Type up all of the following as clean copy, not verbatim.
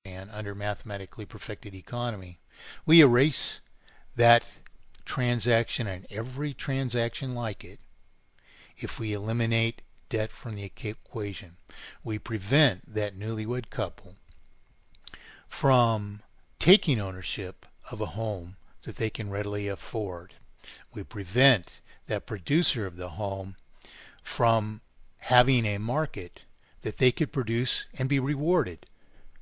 and under mathematically perfected economy. We erase that transaction and every transaction like it if we eliminate debt from the equation. We prevent that newlywed couple from taking ownership of a home that they can readily afford. We prevent that producer of the home from having a market that they could produce and be rewarded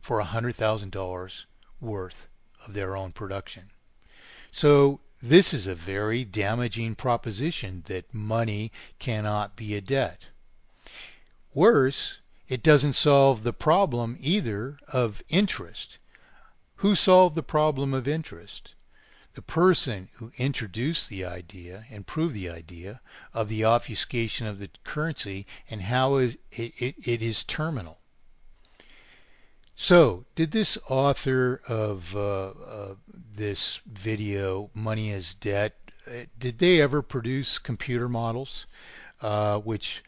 for $100,000 worth of their own production. So this is a very damaging proposition that money cannot be a debt. Worse, it doesn't solve the problem either of interest. Who solved the problem of interest? The person who introduced the idea and proved the idea of the obfuscation of the currency and how it is terminal. So, did this author of this video, Money is Debt, did they ever produce computer models which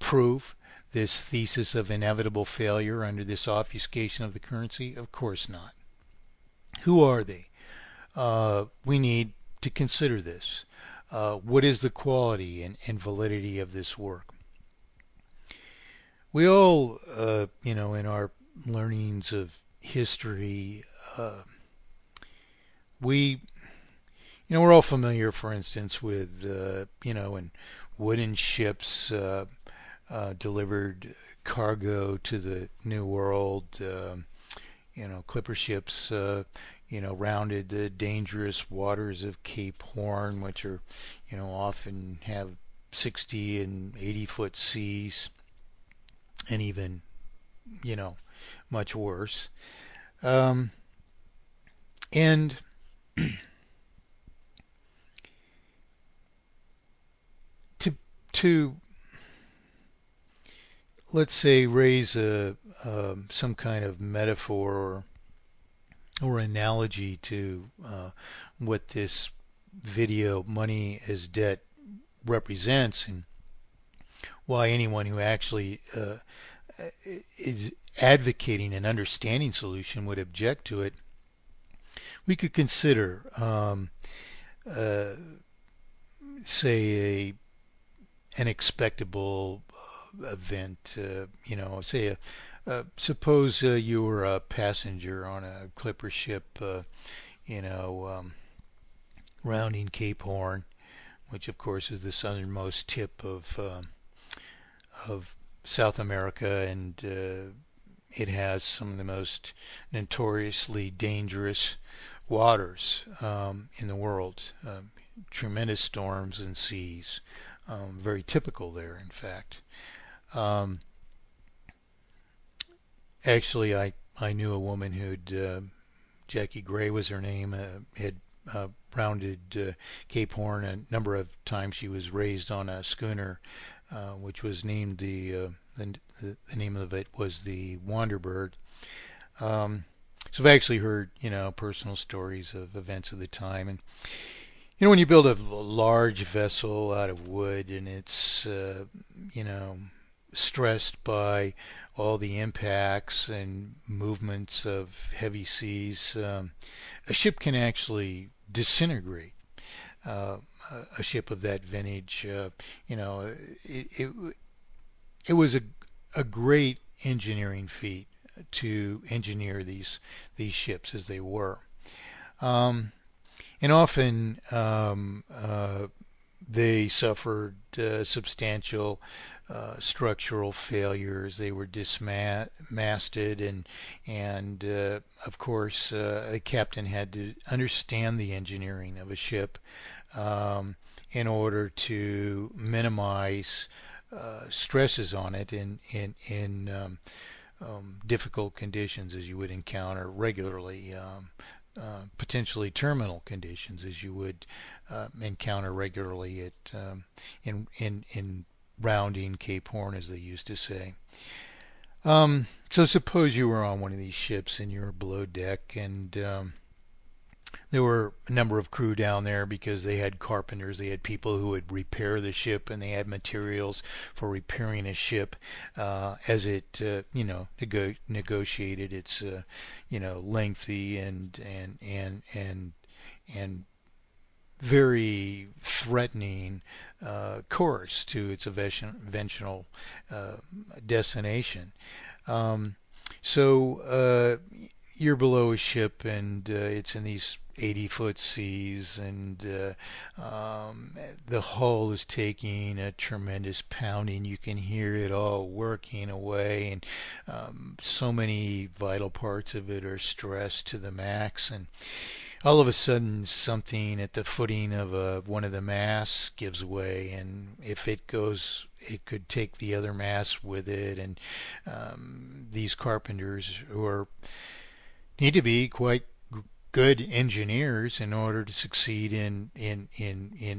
prove this thesis of inevitable failure under this obfuscation of the currency? Of course not. Who are they? We need to consider this. What is the quality and validity of this work? We all, in our learnings of history, we're all familiar, for instance, with, in wooden ships delivered cargo to the New World, clipper ships, rounded the dangerous waters of Cape Horn, which are, often have 60 and 80-foot seas, and even, much worse. And to let's say raise some kind of metaphor or analogy to what this video, Money is Debt, represents, and why anyone who actually is advocating an understanding solution would object to it. We could consider, say, an expectable event. Say suppose you were a passenger on a clipper ship, rounding Cape Horn, which of course is the southernmost tip of South America, and it has some of the most notoriously dangerous waters in the world. Tremendous storms and seas, very typical there, in fact. Actually, I knew a woman who'd, Jackie Gray was her name, had rounded Cape Horn a number of times. She was raised on a schooner, which was named the name of it was the Wanderbird. So I've actually heard, personal stories of events of the time. And, when you build a large vessel out of wood and it's, stressed by all the impacts and movements of heavy seas, a ship can actually disintegrate. A ship of that vintage, it was a great engineering feat to engineer these ships as they were. And often they suffered substantial structural failures. They were dismasted, and of course, the captain had to understand the engineering of a ship in order to minimize stresses on it in difficult conditions as you would encounter regularly. Potentially terminal conditions as you would encounter regularly at in rounding Cape Horn, as they used to say. So suppose you were on one of these ships and you're below deck, and There were a number of crew down there because they had carpenters, they had people who would repair the ship, and they had materials for repairing a ship as it, negotiated its, lengthy and very threatening course to its eventual destination. So you're below a ship, and it's in these 80-foot seas, and the hull is taking a tremendous pounding. You can hear it all working away, and so many vital parts of it are stressed to the max. And all of a sudden, something at the footing of one of the masts gives way, and if it goes, it could take the other mast with it. And these carpenters, who need to be quite good engineers in order to succeed in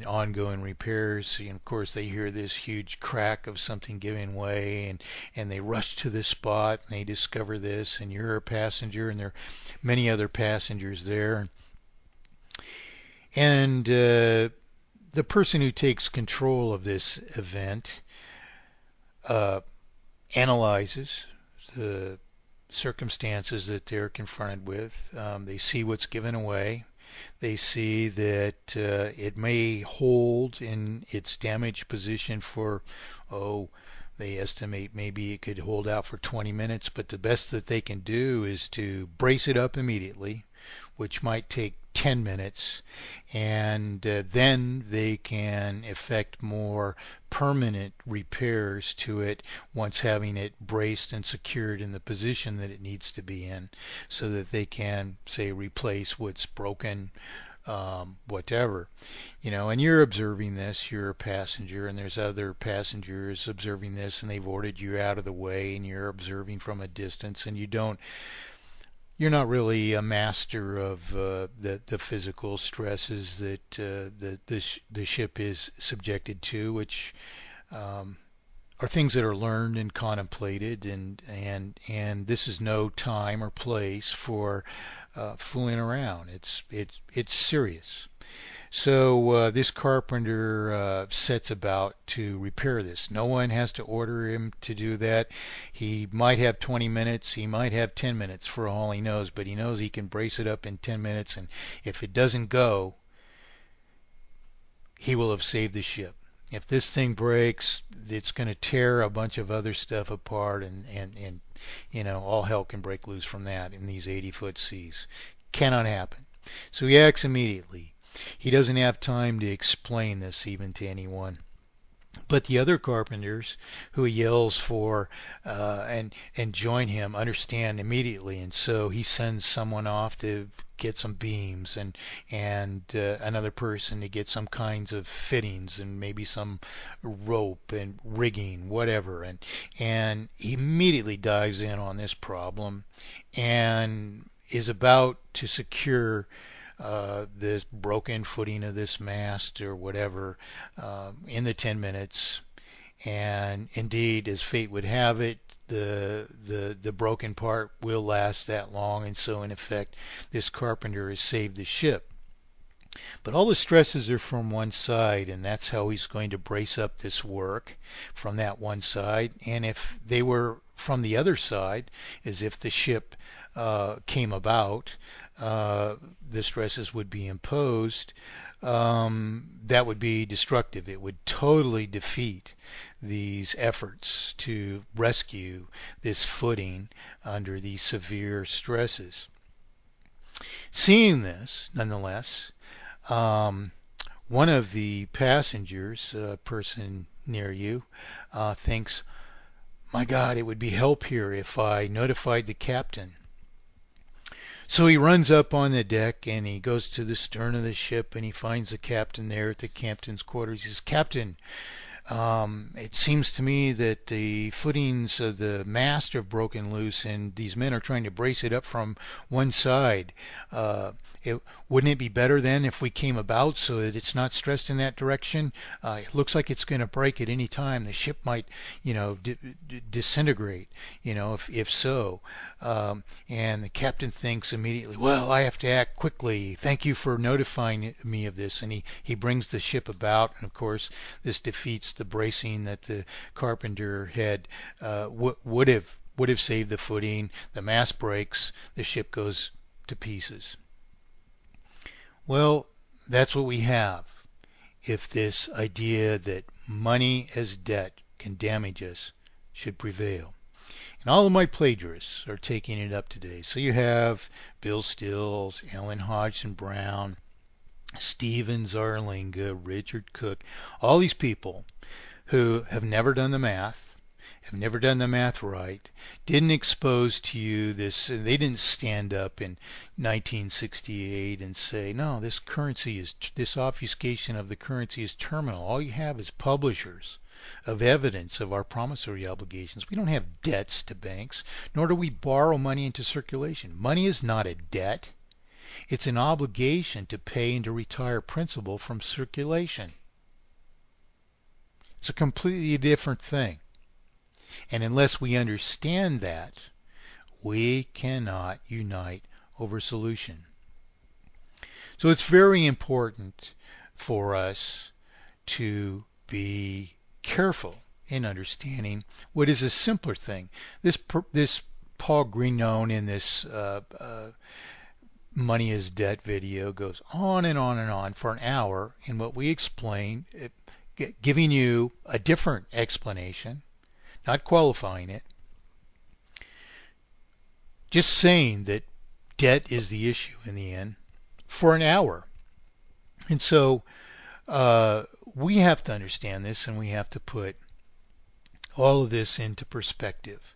ongoing repairs. And of course, they hear this huge crack of something giving way, and they rush to the spot, and they discover this, and you're a passenger, and there are many other passengers there. And the person who takes control of this event analyzes the circumstances that they're confronted with. They see what's given away. They see that it may hold in its damaged position for, they estimate maybe it could hold out for 20 minutes, but the best that they can do is to brace it up immediately, which might take 10 minutes, and then they can effect more permanent repairs to it once having it braced and secured in the position that it needs to be in, so that they can, say, replace what's broken, whatever. And you're observing this, you're a passenger, and there's other passengers observing this, and they've ordered you out of the way, and you're observing from a distance, and you're not really a master of the physical stresses that the ship is subjected to, which are things that are learned and contemplated, and this is no time or place for fooling around. It's serious. So this carpenter sets about to repair this. No one has to order him to do that. He might have 20 minutes, he might have 10 minutes for all he knows, but he knows he can brace it up in 10 minutes, and if it doesn't go, he will have saved the ship. If this thing breaks, it's going to tear a bunch of other stuff apart, and all hell can break loose from that in these 80-foot seas. Cannot happen. So he acts immediately. He doesn't have time to explain this even to anyone. But the other carpenters who he yells for and join him understand immediately, and so he sends someone off to get some beams, and another person to get some kinds of fittings and maybe some rope and rigging, whatever, and he immediately dives in on this problem and is about to secure this broken footing of this mast or whatever in the 10 minutes. And indeed, as fate would have it, the broken part will last that long, and so in effect this carpenter has saved the ship. But all the stresses are from one side, and that's how he's going to brace up this work, from that one side. And if they were from the other side, as if the ship came about, the stresses would be imposed, that would be destructive. It would totally defeat these efforts to rescue this footing under these severe stresses. Seeing this, nonetheless, one of the passengers, a person near you, thinks, "My God, it would be help here if I notified the captain." So he runs up on the deck, and he goes to the stern of the ship, and he finds the captain there at the captain's quarters. He says, "Captain, It seems to me that the footings of the mast are broken loose, and these men are trying to brace it up from one side. Wouldn't it be better then if we came about so that it's not stressed in that direction? It looks like it's going to break at any time. The ship might, disintegrate, if so. And the captain thinks immediately, well, I have to act quickly. Thank you for notifying me of this. And he brings the ship about, and of course, this defeats the bracing that the carpenter had would have saved the footing. The mast breaks. The ship goes to pieces. Well, that's what we have if this idea that money as debt can damage us should prevail. And all of my plagiarists are taking it up today. So you have Bill Stills, Ellen Hodgson Brown, Stephen Zarlinga, Richard Cook, all these people who have never done the math, have never done the math right, didn't expose to you this, they didn't stand up in 1968 and say, no, this obfuscation of the currency is terminal. All you have is publishers of evidence of our promissory obligations. We don't have debts to banks, nor do we borrow money into circulation. Money is not a debt. It's an obligation to pay and to retire principal from circulation. It's a completely different thing. And unless we understand that, we cannot unite over solution. So it's very important for us to be careful in understanding what is a simpler thing. This Paul Greenone in this Money is Debt video goes on and on and on for an hour in what we explain, giving you a different explanation, not qualifying it, just saying that debt is the issue in the end for an hour. And so we have to understand this, and we have to put all of this into perspective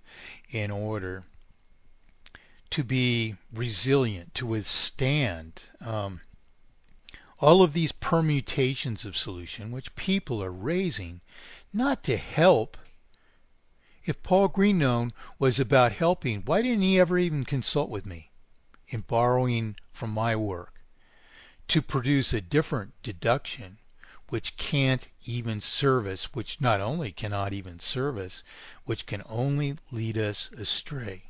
in order to be resilient, to withstand all of these permutations of solution which people are raising, not to help. If Paul Greenone was about helping, why didn't he ever even consult with me in borrowing from my work to produce a different deduction which can't even serve us, which not only cannot even serve us, which can only lead us astray?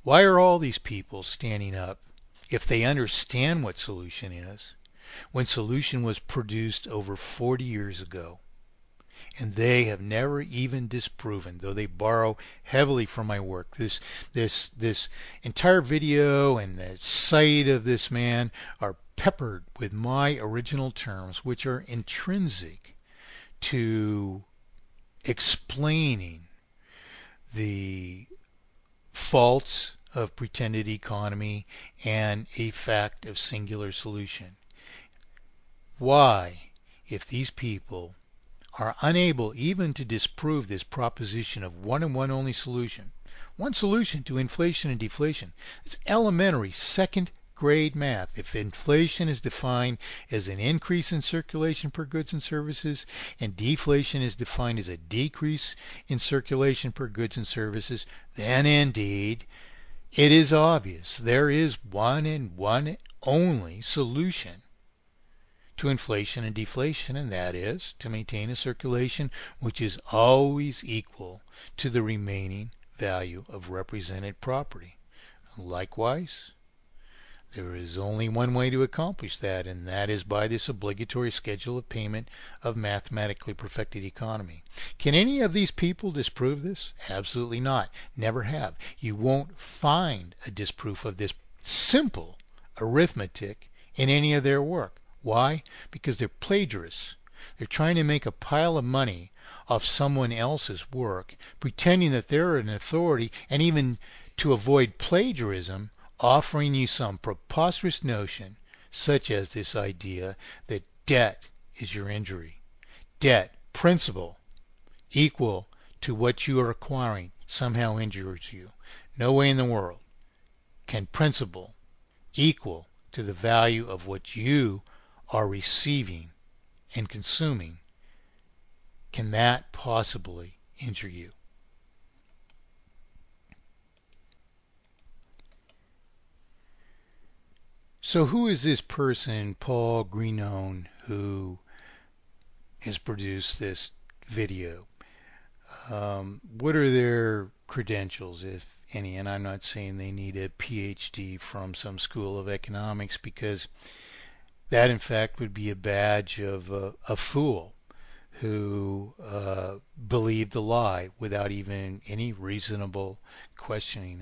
Why are all these people standing up if they understand what solution is, when solution was produced over 40 years ago? And they have never even disproven, though they borrow heavily from my work. This entire video and the site of this man are peppered with my original terms, which are intrinsic to explaining the faults of pretended economy and a fact of singular solution. Why, if these people are unable even to disprove this proposition of one and one only solution, one solution to inflation and deflation, it's elementary second grade math. If inflation is defined as an increase in circulation per goods and services, and deflation is defined as a decrease in circulation per goods and services, then indeed it is obvious there is one and one only solution to inflation and deflation, and that is to maintain a circulation which is always equal to the remaining value of represented property. Likewise, there is only one way to accomplish that, and that is by this obligatory schedule of payment of mathematically perfected economy. Can any of these people disprove this? Absolutely not. Never have. You won't find a disproof of this simple arithmetic in any of their work. Why? Because they're plagiarists. They're trying to make a pile of money off someone else's work, pretending that they're an authority, and even to avoid plagiarism, offering you some preposterous notion, such as this idea that debt is your injury. Debt, principal, equal to what you are acquiring, somehow injures you. No way in the world can principal equal to the value of what you are receiving and consuming, can that possibly injure you? So who is this person, Paul Greenone, who has produced this video? What are their credentials, if any? And I'm not saying they need a PhD from some school of economics, because that in fact would be a badge of a fool who believed the lie without even any reasonable questioning.